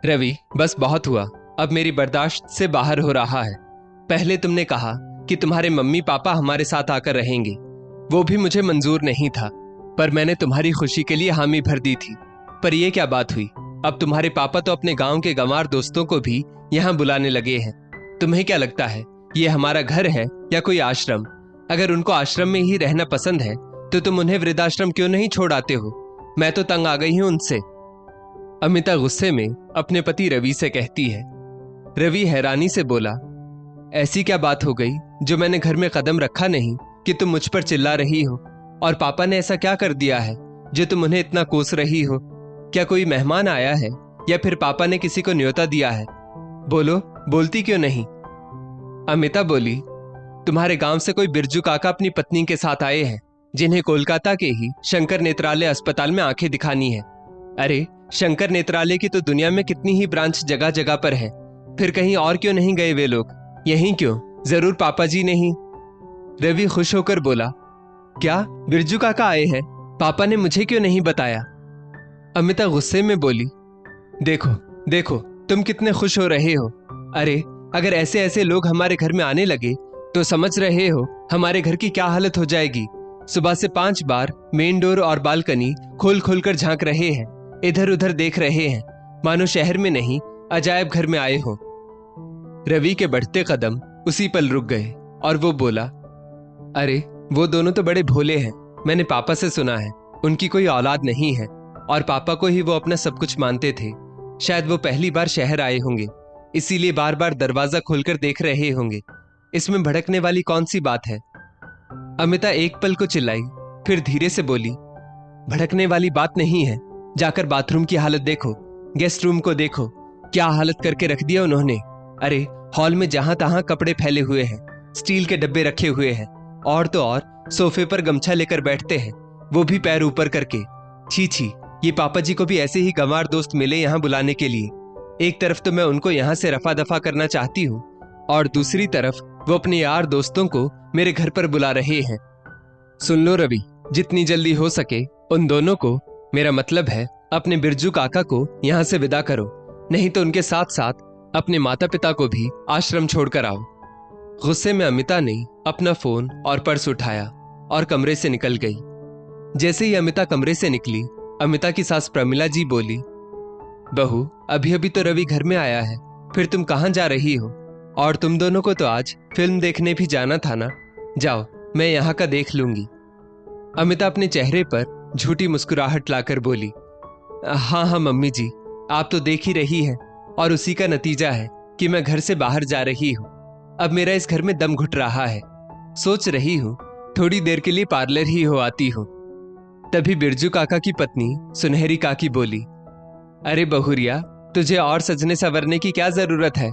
रवि, बस बहुत हुआ। अब मेरी बर्दाश्त से बाहर हो रहा है। पहले तुमने कहा कि तुम्हारे मम्मी पापा हमारे साथ आकर रहेंगे। वो भी मुझे मंजूर नहीं था, पर मैंने तुम्हारी खुशी के लिए हामी भर दी थी। पर यह क्या बात हुई? अब तुम्हारे पापा तो अपने गांव के गंवार दोस्तों को भी यहाँ बुलाने लगे हैं। तुम्हें क्या लगता है, ये हमारा घर है या कोई आश्रम? अगर उनको आश्रम में ही रहना पसंद है तो तुम उन्हें वृद्धाश्रम क्यों नहीं छोड़ आते हो? मैं तो तंग आ गई हूं उनसे। अमिता गुस्से में अपने पति रवि से कहती है। रवि हैरानी से बोला, ऐसी क्या बात हो गई जो मैंने घर में कदम रखा नहीं कि तुम मुझ पर चिल्ला रही हो? और पापा ने ऐसा क्या कर दिया है जो तुम उन्हें इतना कोस रही हो? क्या कोई मेहमान आया है या फिर पापा ने किसी को न्योता दिया है? बोलो, बोलती क्यों नहीं? अमिता बोली, तुम्हारे गांव से कोई बिरजू काका अपनी पत्नी के साथ आए हैं, जिन्हें कोलकाता के ही शंकर नेत्रालय अस्पताल में आंखें दिखानी है। अरे, शंकर नेत्रालय की तो दुनिया में कितनी ही ब्रांच जगह जगह पर है। फिर कहीं और क्यों नहीं गए वे लोग? यहीं क्यों? जरूर पापा जी नहीं। रवि खुश होकर बोला, क्या बिरजू काका आए हैं? पापा ने मुझे क्यों नहीं बताया? अमिता गुस्से में बोली, देखो देखो, तुम कितने खुश हो रहे हो। अरे, अगर ऐसे ऐसे लोग हमारे घर में आने लगे तो समझ रहे हो हमारे घर की क्या हालत हो जाएगी। सुबह से 5 बार मेन डोर और बालकनी खोल खोल कर झांक रहे हैं, इधर उधर देख रहे हैं, मानो शहर में नहीं अजायब घर में आए हो। रवि के बढ़ते कदम उसी पल रुक गए और वो बोला, अरे, वो दोनों तो बड़े भोले हैं। मैंने पापा से सुना है उनकी कोई औलाद नहीं है और पापा को ही वो अपना सब कुछ मानते थे। शायद वो पहली बार शहर आए होंगे, इसीलिए बार बार दरवाजा खोलकर देख रहे होंगे। इसमें भड़कने वाली कौन सी बात है? अमिता एक पल को चिल्लाई, फिर धीरे से बोली, भड़कने वाली बात नहीं है। जाकर बाथरूम की हालत देखो, गेस्ट रूम को देखो, क्या हालत करके रख दिया उन्होंने। अरे, हॉल में जहां तहां कपड़े फैले हुए हैं, स्टील के डब्बे रखे हुए हैं, और तो और सोफे पर गमछा लेकर बैठते हैं, वो भी पैर ऊपर करके। छी छी, ये पापा जी को भी ऐसे ही गंवार दोस्त मिले यहाँ बुलाने के लिए। एक तरफ तो मैं उनको यहाँ से रफा दफा करना चाहती हूँ और दूसरी तरफ वो अपने यार दोस्तों को मेरे घर पर बुला रहे हैं। सुन लो रवि, जितनी जल्दी हो सके उन दोनों को, मेरा मतलब है अपने बिरजू काका को, यहाँ से विदा करो, नहीं तो उनके साथ साथ अपने माता पिता को भी आश्रम छोड़कर आओ। गुस्से में अमिता ने अपना फोन और पर्स उठाया और कमरे से निकल गई। जैसे ही अमिता कमरे से निकली, अमिता की सास प्रमिला जी बोली, बहू, अभी अभी तो रवि घर में आया है, फिर तुम कहाँ जा रही हो? और तुम दोनों को तो आज फिल्म देखने भी जाना था ना। जाओ, मैं यहाँ का देख लूंगी। अमिता अपने चेहरे पर झूठी मुस्कुराहट लाकर बोली, हाँ हाँ मम्मी जी, आप तो देख ही रही हैं, और उसी का नतीजा है कि मैं घर से बाहर जा रही हूँ। अब मेरा इस घर में दम घुट रहा है। सोच रही हूँ थोड़ी देर के लिए पार्लर ही हो आती हूँ। तभी बिरजू काका की पत्नी सुनहरी काकी बोली, अरे बहुरिया, तुझे और सजने संवरने की क्या जरूरत है?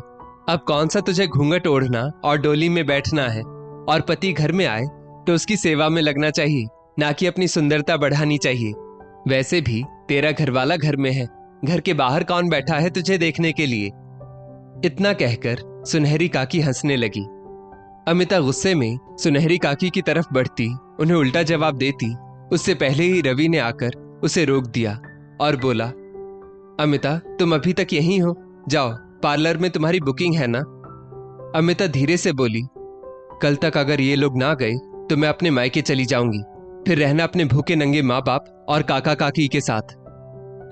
अब कौन सा तुझे घूंघट ओढ़ना और डोली में बैठना है? और पति घर में आए तो उसकी सेवा में लगना चाहिए, ना कि अपनी सुंदरता बढ़ानी चाहिए। वैसे भी तेरा घरवाला घर में है, घर के बाहर कौन बैठा है तुझे देखने के लिए? इतना कहकर सुनहरी काकी हंसने लगी। अमिता गुस्से में सुनहरी काकी की तरफ बढ़ती, उन्हें उल्टा जवाब देती, उससे पहले ही रवि ने आकर उसे रोक दिया और बोला, अमिता, तुम अभी तक यहीं हो? जाओ, पार्लर में तुम्हारी बुकिंग है ना। अमिता धीरे से बोली, कल तक अगर ये लोग ना गए तो मैं अपने मायके चली जाऊंगी, फिर रहना अपने भूखे नंगे माँ बाप और काका काकी के साथ।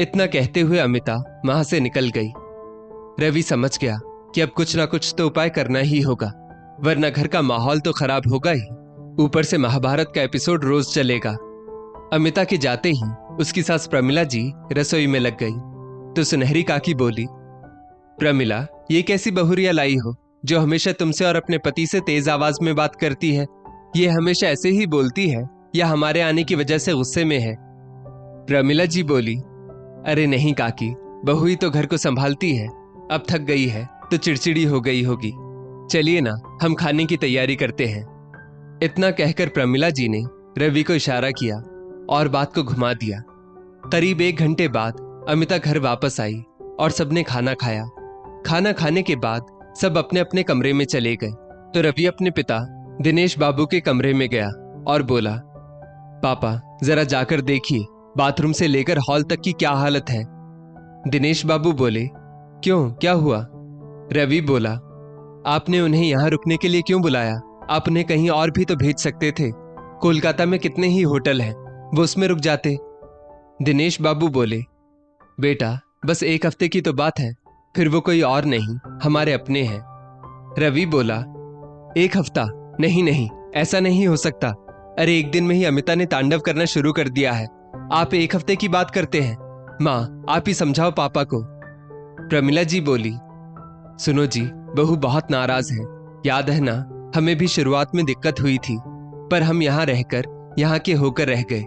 इतना कहते हुए अमिता वहां से निकल गई। रवि समझ गया कि अब कुछ ना कुछ तो उपाय करना ही होगा, वरना घर का माहौल तो खराब होगा ही, ऊपर से महाभारत का एपिसोड रोज चलेगा। अमिता के जाते ही उसकी सास प्रमिला जी रसोई में लग गई तो सुनहरी काकी बोली, प्रमिला, ये कैसी बहुरिया लाई हो जो हमेशा तुमसे और अपने पति से तेज आवाज में बात करती है? ये हमेशा ऐसे ही बोलती है या हमारे आने की वजह से गुस्से में है? प्रमिला जी बोली, अरे नहीं काकी, बहू ही तो घर को संभालती है, अब थक गई है तो चिड़चिड़ी हो गई होगी। चलिए ना, हम खाने की तैयारी करते हैं। इतना कहकर प्रमिला जी ने रवि को इशारा किया और बात को घुमा दिया। करीब 1 घंटे बाद अमिता घर वापस आई और सबने खाना खाया। खाना खाने के बाद सब अपने अपने कमरे में चले गए तो रवि अपने पिता दिनेश बाबू के कमरे में गया और बोला, पापा, जरा जाकर देखिए बाथरूम से लेकर हॉल तक की क्या हालत है। दिनेश बाबू बोले, क्यों, क्या हुआ? रवि बोला, आपने उन्हें यहाँ रुकने के लिए क्यों बुलाया? आप उन्हें कहीं और भी तो भेज सकते थे। कोलकाता में कितने ही होटल हैं, वो उसमें रुक जाते। दिनेश बाबू बोले, बेटा बस 1 हफ्ते की तो बात है, फिर वो कोई और नहीं, हमारे अपने हैं। रवि बोला, 1 हफ्ता? नहीं नहीं, ऐसा नहीं हो सकता। अरे 1 दिन में ही अमिता ने तांडव करना शुरू कर दिया है, आप 1 हफ्ते की बात करते हैं। माँ आप ही समझाओ पापा को। प्रमिला जी बोली, सुनो जी, बहू बहुत नाराज है। याद है ना, हमें भी शुरुआत में दिक्कत हुई थी, पर हम यहाँ रहकर यहाँ के होकर रह गए।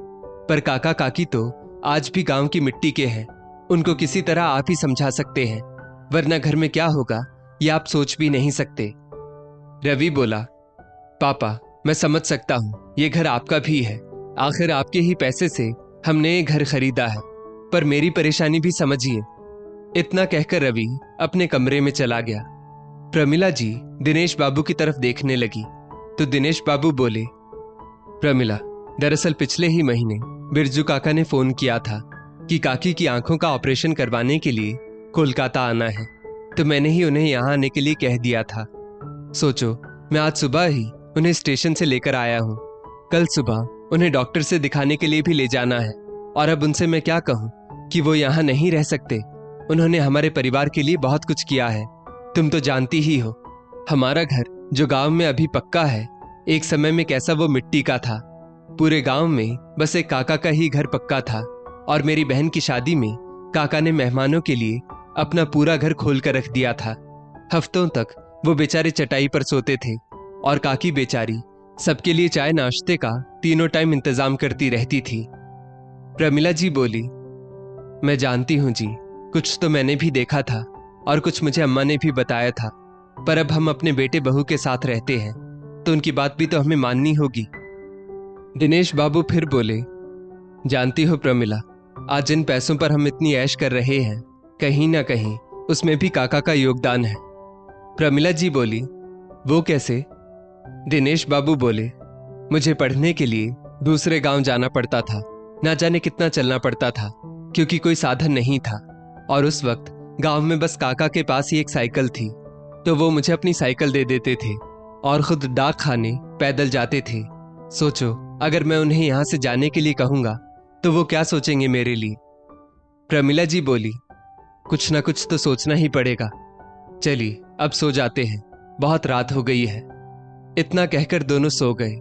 पर काका काकी तो आज भी गांव की मिट्टी के हैं, उनको किसी तरह आप ही समझा सकते हैं, वरना घर में क्या होगा ये आप सोच भी नहीं सकते। रवि बोला, पापा मैं समझ सकता हूँ, ये घर आपका भी है, आखिर आपके ही पैसे से हमने ये घर खरीदा है, पर मेरी परेशानी भी समझिए। इतना कहकर रवि अपने कमरे में चला गया। प्रमिला जी दिनेश बाबू की तरफ देखने लगी तो दिनेश बाबू बोले, प्रमिला, दरअसल पिछले ही महीने बिरजू काका ने फोन किया था कि काकी की आंखों का ऑपरेशन करवाने के लिए कोलकाता आना है, तो मैंने ही उन्हें यहाँ आने के लिए कह दिया था। सोचो, मैं आज सुबह ही उन्हें स्टेशन से लेकर आया हूँ। कल सुबह उन्हें डॉक्टर से दिखाने के लिए भी ले जाना है, और अब उनसे मैं क्या कहूँ कि वो यहाँ नहीं रह सकते। उन्होंने हमारे परिवार के लिए बहुत कुछ किया है, तुम तो जानती ही हो। हमारा घर जो गांव में अभी पक्का है, एक समय में कैसा वो मिट्टी का था। पूरे गांव में बस एक काका का ही घर पक्का था, और मेरी बहन की शादी में काका ने मेहमानों के लिए अपना पूरा घर खोल कर रख दिया था। हफ्तों तक वो बेचारे चटाई पर सोते थे, और काकी बेचारी सबके लिए चाय नाश्ते का तीनों टाइम इंतजाम करती रहती थी। प्रमिला जी बोली, मैं जानती हूं जी, कुछ तो मैंने भी देखा था और कुछ मुझे अम्मा ने भी बताया था, पर अब हम अपने बेटे बहू के साथ रहते हैं तो उनकी बात भी तो हमें माननी होगी। दिनेश बाबू फिर बोले, जानती हो प्रमिला, आज जिन पैसों पर हम इतनी ऐश कर रहे हैं, कहीं ना कहीं उसमें भी काका का योगदान है। प्रमिला जी बोली, वो कैसे? दिनेश बाबू बोले, मुझे पढ़ने के लिए दूसरे गांव जाना पड़ता था, ना जाने कितना चलना पड़ता था, क्योंकि कोई साधन नहीं था, और उस वक्त गांव में बस काका के पास ही एक साइकिल थी, तो वो मुझे अपनी साइकिल दे देते थे और खुद डाक खाने पैदल जाते थे। सोचो, अगर मैं उन्हें यहां से जाने के लिए कहूंगा तो वो क्या सोचेंगे मेरे लिए। प्रमिला जी बोली, कुछ ना कुछ तो सोचना ही पड़ेगा। चलिए अब सो जाते हैं, बहुत रात हो गई है। इतना कहकर दोनों सो गए।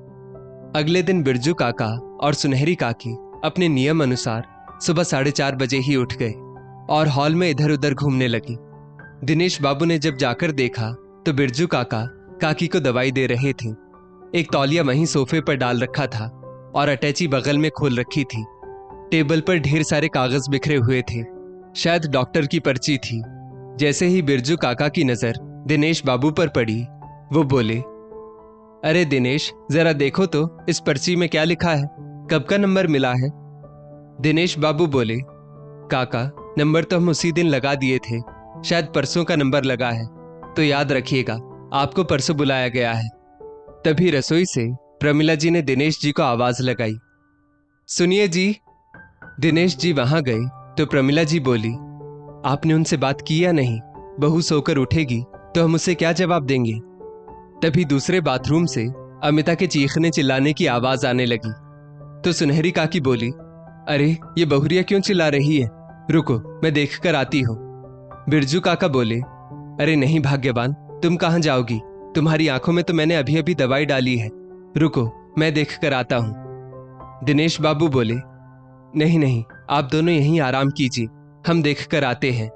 अगले दिन बिरजू काका और सुनहरी काकी अपने नियम अनुसार सुबह 4:30 बजे ही उठ गए और हॉल में इधर उधर घूमने लगी। दिनेश बाबू ने जब जाकर देखा तो बिरजू काका काकी को दवाई दे रहे थे। एक तौलिया वहीं सोफे पर डाल रखा था और अटैची बगल में खोल रखी थी। टेबल पर ढेर सारे कागज बिखरे हुए थे, शायद डॉक्टर की पर्ची थी। जैसे ही बिरजू काका की नजर दिनेश बाबू पर पड़ी, वो बोले, अरे दिनेश, जरा देखो तो इस पर्ची में क्या लिखा है, कब का नंबर मिला है? दिनेश बाबू बोले, काका, नंबर तो हम उसी दिन लगा दिए थे, शायद परसों का नंबर लगा है, तो याद रखिएगा, आपको परसों बुलाया गया है। तभी रसोई से प्रमिला जी ने दिनेश जी को आवाज लगाई, सुनिए जी। दिनेश जी वहां गए तो प्रमिला जी बोली, आपने उनसे बात की या नहीं? बहू सोकर उठेगी तो हम उसे क्या जवाब देंगे? तभी दूसरे बाथरूम से अमिता के चीखने चिल्लाने की आवाज आने लगी तो सुनहरी काकी बोली, अरे ये बहुरिया क्यों चिल्ला रही है, रुको मैं देख कर आती हूँ। बिरजू काका बोले, अरे नहीं भाग्यवान, तुम कहाँ जाओगी, तुम्हारी आंखों में तो मैंने अभी अभी दवाई डाली है, रुको मैं देख कर आता हूँ। दिनेश बाबू बोले, नहीं नहीं, आप दोनों यहीं आराम कीजिए, हम देख कर आते हैं।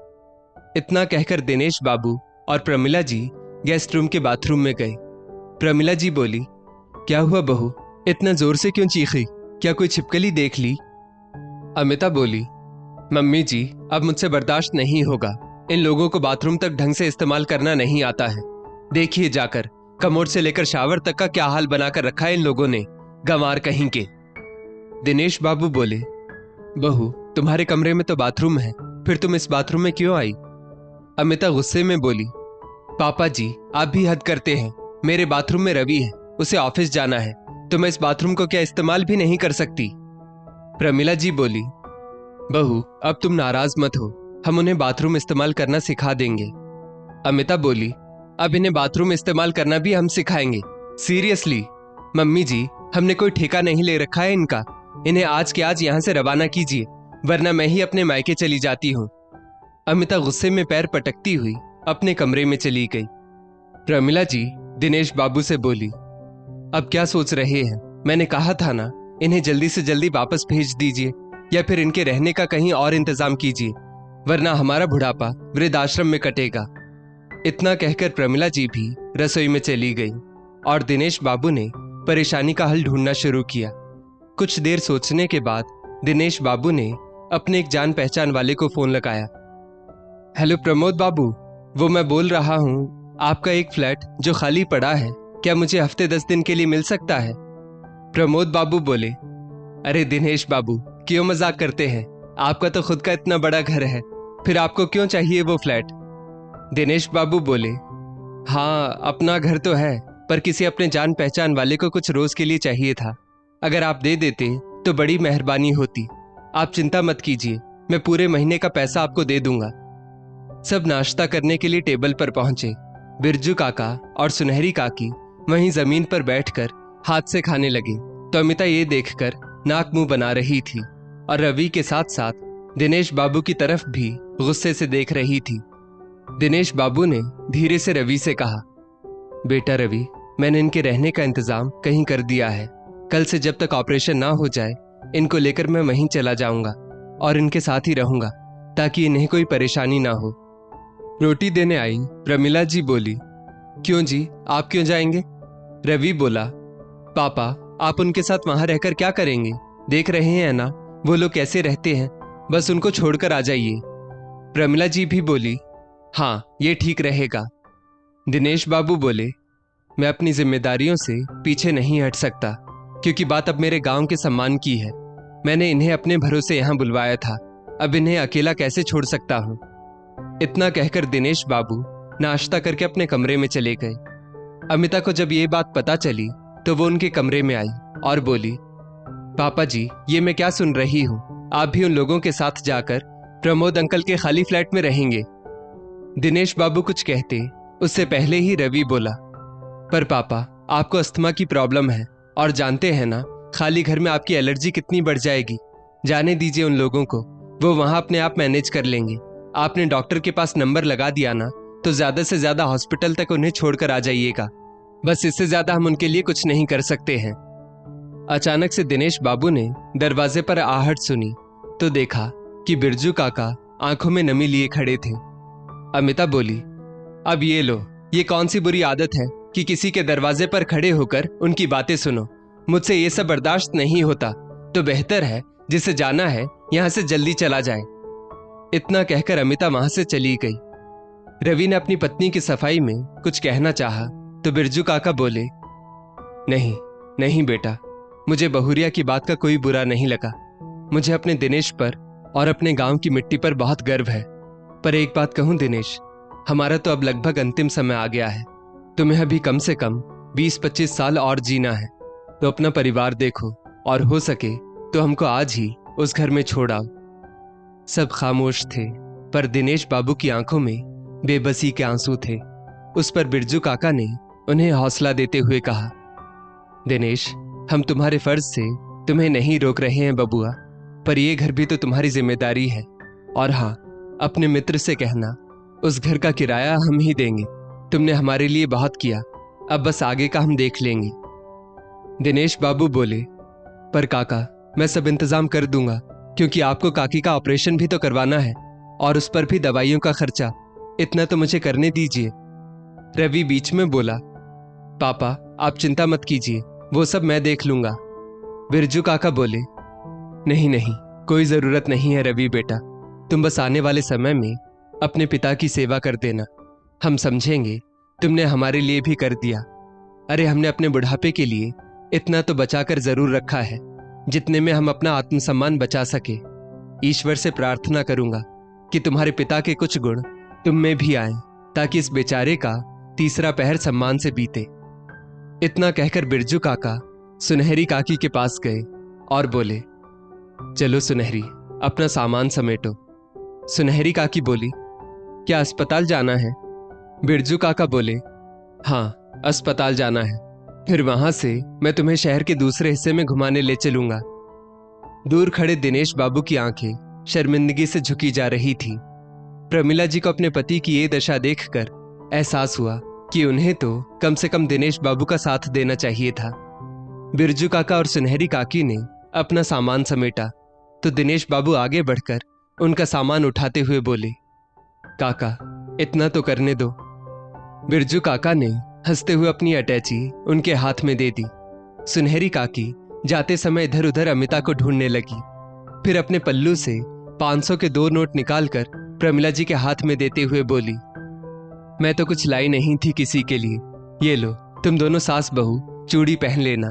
इतना कहकर दिनेश बाबू और प्रमिला जी गेस्ट रूम के बाथरूम में गए। प्रमिला जी बोली, क्या हुआ बहू, इतना जोर से क्यों चीखी, क्या कोई छिपकली देख ली? अमिता बोली, मम्मी जी, अब मुझसे बर्दाश्त नहीं होगा, इन लोगों को बाथरूम तक ढंग से इस्तेमाल करना नहीं आता है। देखिए जाकर, कमोड से लेकर शावर तक का क्या हाल बनाकर रखा है इन लोगों ने, गंवार कहीं के। दिनेश बाबू बोले, बहू तुम्हारे कमरे में तो बाथरूम है, फिर तुम इस बाथरूम में क्यों आई? अमिता गुस्से में बोली, पापा जी आप भी हद करते हैं, मेरे बाथरूम में रवि है, उसे ऑफिस जाना है, तो मैं इस बाथरूम को क्या इस्तेमाल भी नहीं कर सकती? प्रमिला जी बोली, बहू अब तुम नाराज मत हो, हम उन्हें बाथरूम इस्तेमाल करना सिखा देंगे। अमिता बोली, अब इन्हें बाथरूम इस्तेमाल करना भी हम सिखाएंगे? सीरियसली? मम्मी जी, हमने कोई ठेका नहीं ले रखा है इनका। इन्हें आज के आज यहाँ से रवाना कीजिए, वरना मैं ही अपने मायके चली जाती हूँ। अमिता गुस्से में पैर पटकती हुई अपने कमरे में चली गई। प्रमिला जी दिनेश बाबू से बोली, अब क्या सोच रहे हैं? मैंने कहा था ना, इन्हें जल्दी से जल्दी वापस भेज दीजिए या फिर इनके रहने का कहीं और इंतजाम कीजिए, वरना हमारा बुढ़ापा वृद्धाश्रम में कटेगा। इतना कहकर प्रमिला जी भी रसोई में चली गई और दिनेश बाबू ने परेशानी का हल ढूंढना शुरू किया। कुछ देर सोचने के बाद दिनेश बाबू ने अपने एक जान पहचान वाले को फोन लगाया। हेलो प्रमोद बाबू, वो मैं बोल रहा हूँ, आपका एक फ्लैट जो खाली पड़ा है, क्या मुझे हफ्ते 10 दिन के लिए मिल सकता है? प्रमोद बाबू बोले, अरे दिनेश बाबू, क्यों मजाक करते हैं? आपका तो खुद का इतना बड़ा घर है, फिर आपको क्यों चाहिए वो फ्लैट? दिनेश बाबू बोले, हाँ अपना घर तो है, पर किसी अपने जान पहचान वाले को कुछ रोज के लिए चाहिए था। अगर आप दे देते तो बड़ी मेहरबानी होती। आप चिंता मत कीजिए, मैं पूरे महीने का पैसा आपको दे दूंगा। सब नाश्ता करने के लिए टेबल पर पहुंचे। बिरजू काका और सुनहरी काकी वहीं जमीन पर बैठकर हाथ से खाने लगे तो अमिता ये देखकर नाक मुंह बना रही थी और रवि के साथ साथ दिनेश बाबू की तरफ भी गुस्से से देख रही थी। दिनेश बाबू ने धीरे से रवि से कहा, बेटा रवि, मैंने इनके रहने का इंतजाम कहीं कर दिया है। कल से जब तक ऑपरेशन ना हो जाए, इनको लेकर मैं वहीं चला जाऊंगा और इनके साथ ही रहूंगा, ताकि इन्हें कोई परेशानी ना हो। रोटी देने आई प्रमिला जी बोली, क्यों जी, आप क्यों जाएंगे? रवि बोला, पापा आप उनके साथ वहां रहकर क्या करेंगे? देख रहे हैं ना वो लोग कैसे रहते हैं, बस उनको छोड़कर आ जाइए। प्रमिला जी भी बोली, हाँ ये ठीक रहेगा। दिनेश बाबू बोले, मैं अपनी जिम्मेदारियों से पीछे नहीं हट सकता, क्योंकि बात अब मेरे गांव के सम्मान की है। मैंने इन्हें अपने भरोसे यहां बुलवाया था, अब इन्हें अकेला कैसे छोड़ सकता हूं? इतना कहकर दिनेश बाबू नाश्ता करके अपने कमरे में चले गए। अमिता को जब ये बात पता चली तो वो उनके कमरे में आई और बोली, पापा जी ये मैं क्या सुन रही हूँ? आप भी उन लोगों के साथ जाकर प्रमोद अंकल के खाली फ्लैट में रहेंगे? दिनेश बाबू कुछ कहते उससे पहले ही रवि बोला, पर पापा आपको अस्थमा की प्रॉब्लम है और जानते हैं ना, खाली घर में आपकी एलर्जी कितनी बढ़ जाएगी। जाने दीजिए उन लोगों को, वो वहां अपने आप मैनेज कर लेंगे। आपने डॉक्टर के पास नंबर लगा दिया ना, तो ज्यादा से ज्यादा हॉस्पिटल तक उन्हें छोड़कर आ जाइएगा। बस इससे ज्यादा हम उनके लिए कुछ नहीं कर सकते हैं। अचानक से दिनेश बाबू ने दरवाजे पर आहट सुनी तो देखा कि बिरजू काका आंखों में नमी लिए खड़े थे। अमिता बोली, अब ये लो, ये कौन सी बुरी आदत है कि किसी के दरवाजे पर खड़े होकर उनकी बातें सुनो? मुझसे ये सब बर्दाश्त नहीं होता, तो बेहतर है जिसे जाना है यहां से जल्दी चला जाए। इतना कहकर अमिता वहां से चली गई। रवि ने अपनी पत्नी की सफाई में कुछ कहना चाहा तो बिरजू काका बोले, नहीं नहीं बेटा, मुझे बहुरिया की बात का कोई बुरा नहीं लगा। मुझे अपने दिनेश पर और अपने गांव की मिट्टी पर बहुत गर्व है। पर एक बात कहूं दिनेश, हमारा तो अब लगभग अंतिम समय आ गया है। तुम्हें अभी कम से कम 20-25 साल और जीना है, तो अपना परिवार देखो और हो सके तो हमको आज ही उस घर में छोड़ आओ। सब खामोश थे, पर दिनेश बाबू की आंखों में बेबसी के आंसू थे। उस पर बिरजू काका ने उन्हें हौसला देते हुए कहा, दिनेश, हम तुम्हारे फर्ज से तुम्हें नहीं रोक रहे हैं बबुआ, पर यह घर भी तो तुम्हारी जिम्मेदारी है। और हाँ, अपने मित्र से कहना उस घर का किराया हम ही देंगे। तुमने हमारे लिए बहुत किया, अब बस आगे का हम देख लेंगे। दिनेश बाबू बोले, पर काका मैं सब इंतजाम कर दूंगा, क्योंकि आपको काकी का ऑपरेशन भी तो करवाना है और उस पर भी दवाइयों का खर्चा। इतना तो मुझे करने दीजिए। रवि बीच में बोला, पापा आप चिंता मत कीजिए, वो सब मैं देख लूंगा। बिरजू काका बोले, नहीं नहीं, कोई जरूरत नहीं है रवि बेटा, तुम बस आने वाले समय में अपने पिता की सेवा कर देना, हम समझेंगे तुमने हमारे लिए भी कर दिया। अरे हमने अपने बुढ़ापे के लिए इतना तो बचाकर जरूर रखा है, जितने में हम अपना आत्मसम्मान बचा सके। ईश्वर से प्रार्थना करूंगा कि तुम्हारे पिता के कुछ गुण तुम में भी आए, ताकि इस बेचारे का तीसरा पहर सम्मान से बीते। इतना कहकर बिरजू काका सुनहरी काकी के पास गए और बोले, चलो सुनहरी, अपना सामान समेटो। सुनहरी काकी बोली, क्या अस्पताल जाना है? बिरजू काका बोले, हाँ, अस्पताल जाना है। फिर वहां से मैं तुम्हें शहर के दूसरे हिस्से में घुमाने ले चलूंगा। दूर खड़े दिनेश बाबू की आंखें शर्मिंदगी से झुकी जा रही थी। प्रमिला जी को अपने पति की ये दशा देखकर एहसास हुआ कि उन्हें तो कम से कम दिनेश बाबू का साथ देना चाहिए था। बिरजू काका और सुनहरी काकी ने अपना सामान समेटा तो दिनेश बाबू आगे बढ़कर उनका सामान उठाते हुए बोले, काका, इतना तो करने दो। बिरजू काका ने हंसते हुए अपनी अटैची उनके हाथ में दे दी। सुनहरी काकी जाते समय इधर उधर अमिता को ढूंढने लगी। फिर अपने पल्लू से 500 के 2 नोट निकालकर प्रमिला जी के हाथ में देते हुए बोली, मैं तो कुछ लाई नहीं थी किसी के लिए, ये लो, तुम दोनों सास बहू चूड़ी पहन लेना।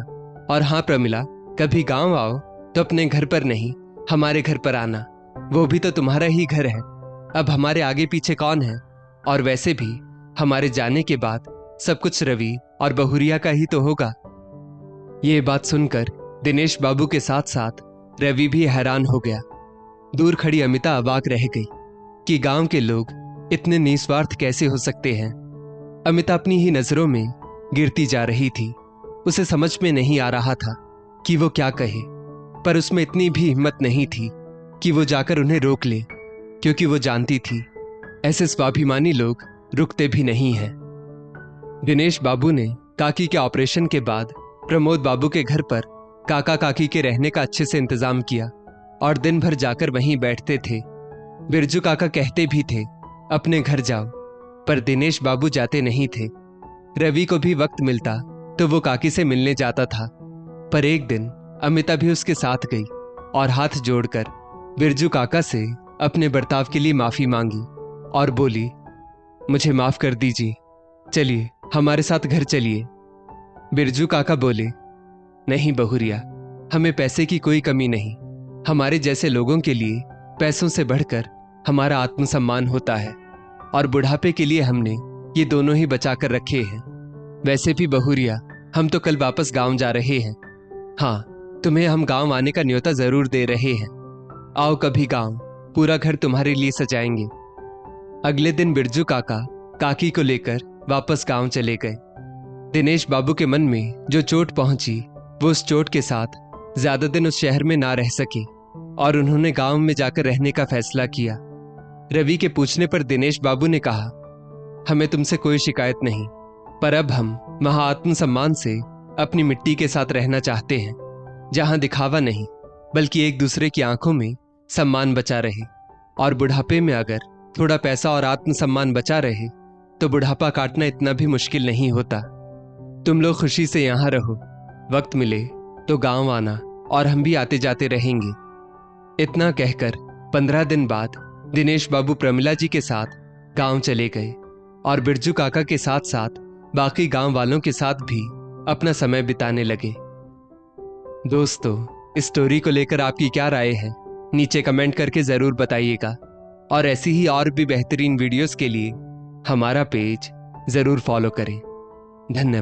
और हाँ प्रमिला, कभी गांव आओ तो अपने घर पर नहीं, हमारे घर पर आना, वो भी तो तुम्हारा ही घर है। अब हमारे आगे पीछे कौन है? और वैसे भी हमारे जाने के बाद सब कुछ रवि और बहुरिया का ही तो होगा। ये बात सुनकर दिनेश बाबू के साथ साथ रवि भी हैरान हो गया। दूर खड़ी अमिता अवाक रह गई कि गांव के लोग इतने निस्वार्थ कैसे हो सकते हैं। अमिता अपनी ही नजरों में गिरती जा रही थी। उसे समझ में नहीं आ रहा था कि वो क्या कहे, पर उसमें इतनी भी हिम्मत नहीं थी कि वो जाकर उन्हें रोक ले, क्योंकि वो जानती थी ऐसे स्वाभिमानी लोग रुकते भी नहीं हैं। दिनेश बाबू ने काकी के ऑपरेशन के बाद प्रमोद बाबू के घर पर काका काकी के रहने का अच्छे से इंतजाम किया और दिन भर जाकर वहीं बैठते थे। बिरजू काका कहते भी थे, अपने घर जाओ, पर दिनेश बाबू जाते नहीं थे। रवि को भी वक्त मिलता तो वो काकी से मिलने जाता था, पर एक दिन अमिता भी उसके साथ गई और हाथ जोड़कर बिरजू काका से अपने बर्ताव के लिए माफी मांगी और बोली, मुझे माफ कर दीजिए, चलिए हमारे साथ घर चलिए। बिरजू काका बोले, नहीं बहुरिया, हमें पैसे की कोई कमी नहीं। हमारे जैसे लोगों के लिए पैसों से बढ़कर हमारा आत्मसम्मान होता है, और बुढ़ापे के लिए हमने ये दोनों ही बचा कर रखे हैं। वैसे भी बहुरिया, हम तो कल वापस गांव जा रहे हैं। हाँ, तुम्हें हम गांव आने का न्योता जरूर दे रहे हैं। आओ कभी गांव, पूरा घर तुम्हारे लिए सजाएंगे। अगले दिन बिरजू काका काकी को लेकर वापस गांव चले गए। दिनेश बाबू के मन में जो चोट पहुंची, वो उस चोट के साथ ज्यादा दिन उस शहर में ना रह सके और उन्होंने गांव में जाकर रहने का फैसला किया। रवि के पूछने पर दिनेश बाबू ने कहा, हमें तुमसे कोई शिकायत नहीं, पर अब हम वहां आत्मसम्मान से अपनी मिट्टी के साथ रहना चाहते हैं, जहां दिखावा नहीं बल्कि एक दूसरे की आंखों में सम्मान बचा रहे। और बुढ़ापे में अगर थोड़ा पैसा और आत्मसम्मान बचा रहे तो बुढ़ापा काटना इतना भी मुश्किल नहीं होता। तुम लोग खुशी से यहां रहो, वक्त मिले तो गांव आना और हम भी आते जाते रहेंगे। इतना कहकर 15 दिन बाद दिनेश बाबू प्रमिला जी के साथ गांव चले गए और बिरजू काका के साथ साथ बाकी गांव वालों के साथ भी अपना समय बिताने लगे। दोस्तों, इस स्टोरी को लेकर आपकी क्या राय है, नीचे कमेंट करके जरूर बताइएगा। और ऐसी ही और भी बेहतरीन वीडियोस के लिए हमारा पेज जरूर फॉलो करें। धन्यवाद।